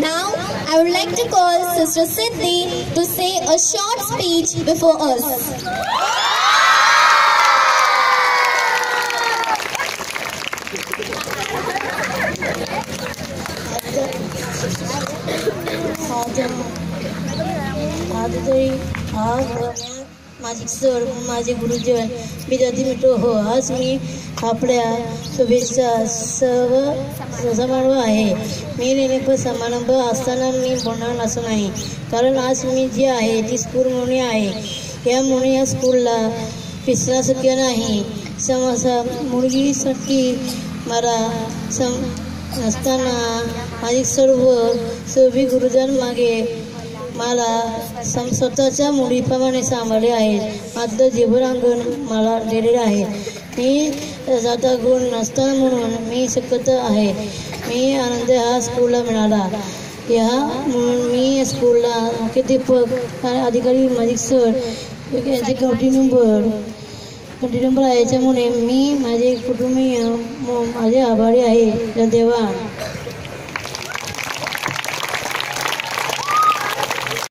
Now, I would like to call Sister Siddhi to say a short speech before us. माझे sir माझे गुरुजन विद्यार्थी मित्र हो, आज मी आपल्या शुभेच्छा सर्व समारंभ आहे. मी नेमकं समारंभ असताना मी बोलणार असं नाही, कारण आज मी जी आहे ती स्कूल म्हणून आहे. यामुळे या स्कूलला पिसणं शक्य नाही. समजा मुलगीसाठी मला नसताना माझे सर्व सभी गुरुजन मागे मला स्वतःच्या मुलीप्रमाणे सांभाळले आहेत. माझं जीवनांगण मला दिलेलं आहे. मी जाता गुण नसताना म्हणून मी शिकत आहे. मी आनंद हा स्कूलला मिळाला. म्हणून मी स्कूलला मुख्याध्यापक अधिकारी माझे सर यांचे कंटिन्यूबर आहे. याच्यामुळे मी माझे कुटुंबीय माझे आभारी आहे. धन्यवाद.